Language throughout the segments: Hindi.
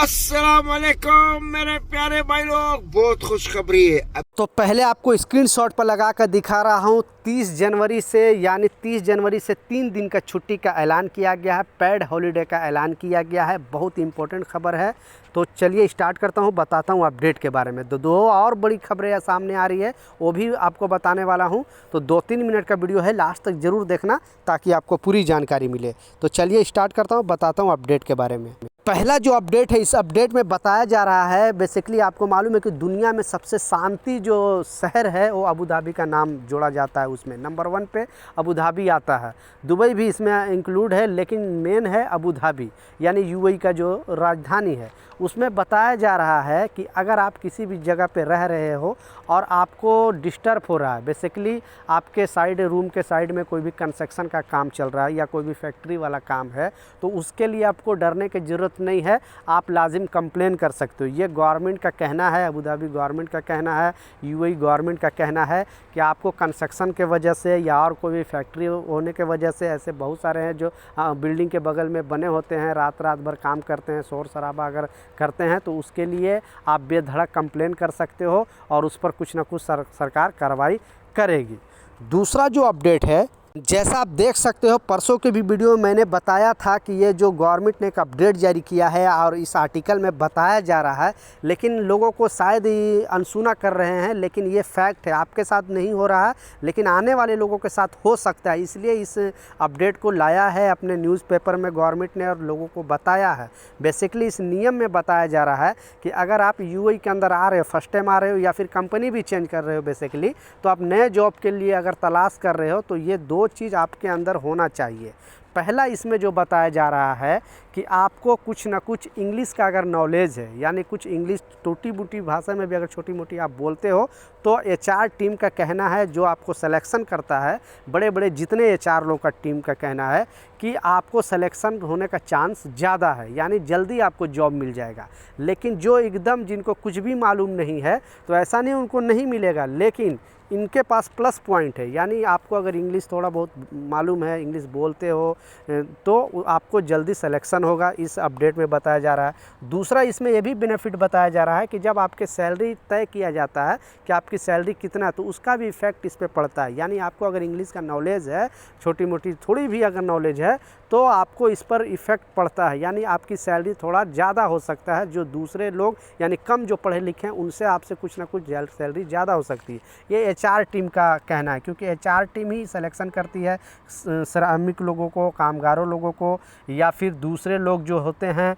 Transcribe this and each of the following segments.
अस्सलाम वालेकुम मेरे प्यारे भाई लोग, बहुत खुशखबरी है। तो पहले आपको स्क्रीनशॉट पर लगा कर दिखा रहा हूँ 30 जनवरी से, यानी 30 जनवरी से 3 दिन का छुट्टी का ऐलान किया गया है, पेड हॉलीडे का ऐलान किया गया है। बहुत इंपॉर्टेंट खबर है। तो चलिए स्टार्ट करता हूँ, बताता हूँ अपडेट के बारे में। दो और बड़ी खबरें सामने आ रही है, वो भी आपको बताने वाला हूँ। तो 2-3 मिनट का वीडियो है, लास्ट तक ज़रूर देखना ताकि आपको पूरी जानकारी मिले। तो चलिए स्टार्ट करता हूँ, बताता हूँ अपडेट के बारे में। पहला जो अपडेट है, इस अपडेट में बताया जा रहा है, बेसिकली आपको मालूम है कि दुनिया में सबसे शांति जो शहर है वो अबू धाबी का नाम जोड़ा जाता है। उसमें नंबर 1 पे अबू धाबी आता है, दुबई भी इसमें इंक्लूड है, लेकिन मेन है अबू धाबी, यानी यूएई का जो राजधानी है। उसमें बताया जा रहा है कि अगर आप किसी भी जगह पे रह रहे हो और आपको डिस्टर्ब हो रहा है, बेसिकली आपके साइड रूम के साइड में कोई भी कंस्ट्रक्शन का काम चल रहा है या कोई भी फैक्ट्री वाला काम है, तो उसके लिए आपको डरने की ज़रूरत नहीं है। आप लाजिम कंप्लेन कर सकते हो। ये गवर्नमेंट का कहना है, अबू धाबी गवर्नमेंट का कहना है, यूएई गवर्नमेंट का कहना है कि आपको कंस्ट्रक्शन के वजह से या और कोई भी फैक्ट्री होने के वजह से, ऐसे बहुत सारे हैं जो बिल्डिंग के बगल में बने होते हैं, रात भर काम करते हैं, शोर शराबा अगर करते हैं तो उसके लिए आप बेधड़क कंप्लेन कर सकते हो और उस पर कुछ ना कुछ सरकार कार्रवाई करेगी। दूसरा जो अपडेट है, जैसा आप देख सकते हो, परसों के भी वीडियो में मैंने बताया था कि ये जो गवर्नमेंट ने एक अपडेट जारी किया है और इस आर्टिकल में बताया जा रहा है, लेकिन लोगों को शायद ये अनसुना कर रहे हैं, लेकिन ये फैक्ट है। आपके साथ नहीं हो रहा है, लेकिन आने वाले लोगों के साथ हो सकता है, इसलिए इस अपडेट को लाया है अपने न्यूज़पेपर में गवर्नमेंट ने और लोगों को बताया है। बेसिकली इस नियम में बताया जा रहा है कि अगर आप यूएई के अंदर आ रहे हो, फर्स्ट टाइम आ रहे हो या फिर कंपनी भी चेंज कर रहे हो बेसिकली, तो आप नए जॉब के लिए अगर तलाश कर रहे हो तो ये 2 चीज़ आपके अंदर होना चाहिए। पहला इसमें जो बताया जा रहा है कि आपको कुछ ना कुछ इंग्लिश का अगर नॉलेज है, यानी कुछ इंग्लिश टूटी बूटी भाषा में भी अगर छोटी मोटी आप बोलते हो, तो एचआर टीम का कहना है, जो आपको सिलेक्शन करता है, बड़े बड़े जितने एचआर लोग का टीम का कहना है कि आपको सिलेक्शन होने का चांस ज़्यादा है, यानी जल्दी आपको जॉब मिल जाएगा। लेकिन जो एकदम जिनको कुछ भी मालूम नहीं है, तो ऐसा नहीं उनको नहीं मिलेगा, लेकिन इनके पास प्लस पॉइंट है, यानी आपको अगर इंग्लिश थोड़ा बहुत मालूम है, इंग्लिश बोलते हो, तो आपको जल्दी सिलेक्शन होगा, इस अपडेट में बताया जा रहा है। दूसरा इसमें यह भी बेनिफिट बताया जा रहा है कि जब आपके सैलरी तय किया जाता है कि आपकी सैलरी कितना है, तो उसका भी इफेक्ट इस पर पड़ता है। यानी आपको अगर इंग्लिश का नॉलेज है, छोटी मोटी थोड़ी भी अगर नॉलेज है, तो आपको इस पर इफ़ेक्ट पड़ता है, यानी आपकी सैलरी थोड़ा ज़्यादा हो सकता है। जो दूसरे लोग यानी कम जो पढ़े लिखे हैं, उनसे आपसे कुछ ना कुछ सैलरी ज़्यादा हो सकती है। ये एचआर टीम का कहना है, क्योंकि एचआर टीम ही सिलेक्शन करती है श्रमिक लोगों को, कामगारों लोगों को, या फिर दूसरे लोग जो होते हैं,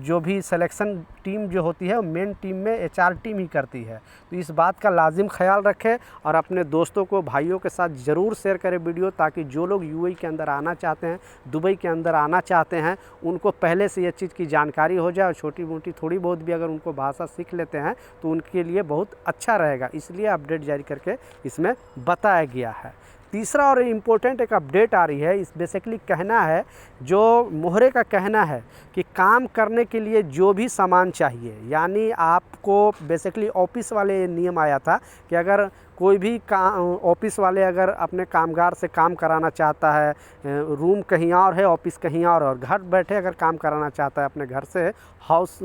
जो भी सिलेक्शन टीम जो होती है, मेन टीम में एचआर टीम ही करती है। तो इस बात का लाजिम ख्याल रखें और अपने दोस्तों को, भाइयों के साथ ज़रूर शेयर करें वीडियो, ताकि जो लोग यूएई के अंदर आना चाहते हैं, दुबई के अंदर आना चाहते हैं, उनको पहले से ये चीज़ की जानकारी हो जाए और छोटी मोटी थोड़ी बहुत भी अगर उनको भाषा सीख लेते हैं तो उनके लिए बहुत अच्छा रहेगा। इसलिए अपडेट जारी करके इसमें बताया गया है। तीसरा और इम्पोर्टेंट एक अपडेट आ रही है, इस बेसिकली कहना है, जो मोहरे का कहना है कि काम करने के लिए जो भी सामान चाहिए, यानी आपको बेसिकली ऑफिस वाले नियम आया था कि अगर कोई भी ऑफिस वाले अगर अपने कामगार से काम कराना चाहता है, रूम कहीं और है, ऑफिस कहीं और घर बैठे अगर काम कराना चाहता है, अपने घर से, हाउस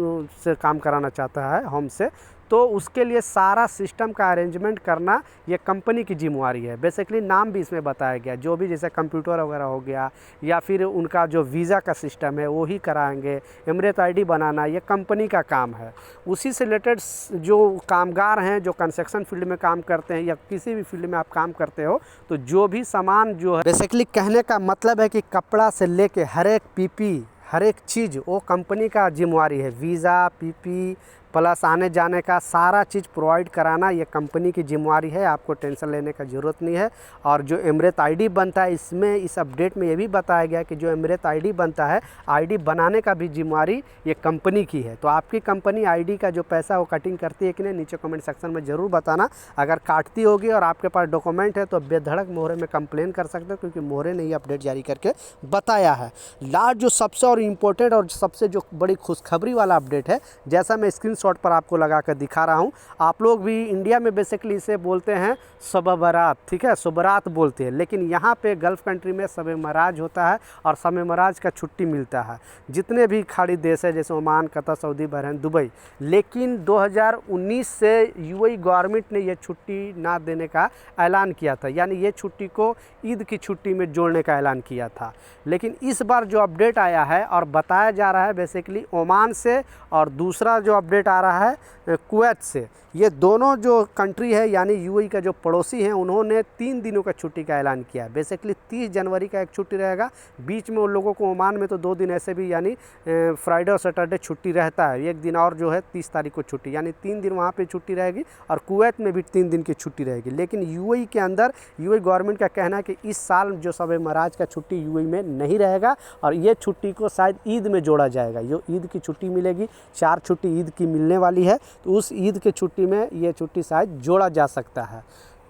से काम कराना चाहता है, होम से, तो उसके लिए सारा सिस्टम का अरेंजमेंट करना ये कंपनी की जिम्मेवारी है। बेसिकली नाम भी इसमें बताया गया, जो भी जैसे कंप्यूटर वगैरह हो गया, या फिर उनका जो वीज़ा का सिस्टम है वो ही कराएंगे, एमरेट आईडी बनाना, ये कंपनी का काम है। उसी से रिलेटेड जो कामगार हैं, जो कंस्ट्रक्शन फील्ड में काम करते हैं या किसी भी फील्ड में आप काम करते हो, तो जो भी सामान जो है, बेसिकली कहने का मतलब है कि कपड़ा से लेके हर एक पीपी, हर एक चीज़ वो कंपनी का जिम्मेवारी है। वीज़ा, पीपी प्लस आने जाने का सारा चीज़ प्रोवाइड कराना ये कंपनी की जिम्मेवारी है, आपको टेंशन लेने का ज़रूरत नहीं है। और जो एमरेट आईडी बनता है, इसमें इस अपडेट में ये भी बताया गया कि जो एमरेट आईडी बनता है, आईडी बनाने का भी जिम्मेवारी ये कंपनी की है। तो आपकी कंपनी आईडी का जो पैसा वो कटिंग करती है कि नहीं, नीचे कमेंट सेक्शन में ज़रूर बताना। अगर काटती होगी और आपके पास डॉक्यूमेंट है तो बेधड़क मोहरे में कंप्लेन कर सकते हो, क्योंकि मोहरे ने ये अपडेट जारी करके बताया है। लास्ट जो सबसे और इम्पोर्टेंट और सबसे जो बड़ी खुशखबरी वाला अपडेट है, जैसा मैं स्क्रीन शॉट पर आपको लगा कर दिखा रहा हूँ। आप लोग भी इंडिया में बेसिकली इसे बोलते हैं शब बारात, ठीक है, शब बारात बोलते हैं, लेकिन यहाँ पे गल्फ़ कंट्री में शब मराज होता है और शब मराज का छुट्टी मिलता है जितने भी खाड़ी देश है जैसे Oman, Qatar, Saudi, Bahrain, Dubai. लेकिन 2019 से यूएई गवर्नमेंट ने ये छुट्टी ना देने का ऐलान किया था, यानी ये छुट्टी को ईद की छुट्टी में जोड़ने का ऐलान किया था। लेकिन इस बार जो अपडेट आया है और बताया जा रहा है बेसिकली ओमान से, और दूसरा जो अपडेट आ रहा है कुवैत से, ये दोनों जो कंट्री है यानी यूएई का जो पड़ोसी हैं उन्होंने 3 दिनों का छुट्टी का ऐलान किया है। बेसिकली 30 जनवरी का एक छुट्टी रहेगा, बीच में उन लोगों को ओमान में तो 2 दिन ऐसे भी यानी फ्राइडे और सैटरडे छुट्टी रहता है, एक दिन और जो है 30 तारीख को छुट्टी, यानी 3 दिन वहाँ पे छुट्टी रहेगी और कुवैत में भी 3 दिन की छुट्टी रहेगी। लेकिन यूएई के अंदर यूएई गवर्नमेंट का कहना है कि इस साल जो शब मराज का छुट्टी यूएई में नहीं रहेगा और ये छुट्टी को शायद ईद में जोड़ा जाएगा। जो ईद की छुट्टी मिलेगी, 4 छुट्टी ईद की मिलने वाली है, तो उस ईद के छुट्टी में ये छुट्टी शायद जोड़ा जा सकता है।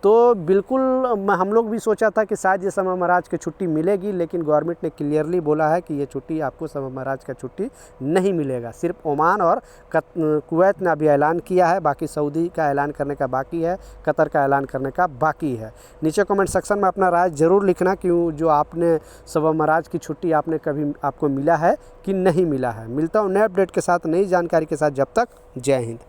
तो बिल्कुल हम लोग भी सोचा था कि शायद ये शब मराज की छुट्टी मिलेगी, लेकिन गवर्नमेंट ने क्लियरली बोला है कि ये छुट्टी आपको शब मराज का छुट्टी नहीं मिलेगा। सिर्फ ओमान और कुवैत ने अभी ऐलान किया है, बाकी सऊदी का ऐलान करने का बाकी है, कतर का ऐलान करने का बाकी है। नीचे कमेंट सेक्शन में अपना राय ज़रूर लिखना कि जो आपने शब मराज की छुट्टी आपने कभी आपको मिला है कि नहीं मिला है। मिलता हूँ नए अपडेट के साथ, नई जानकारी के साथ, जब तक जय हिंद।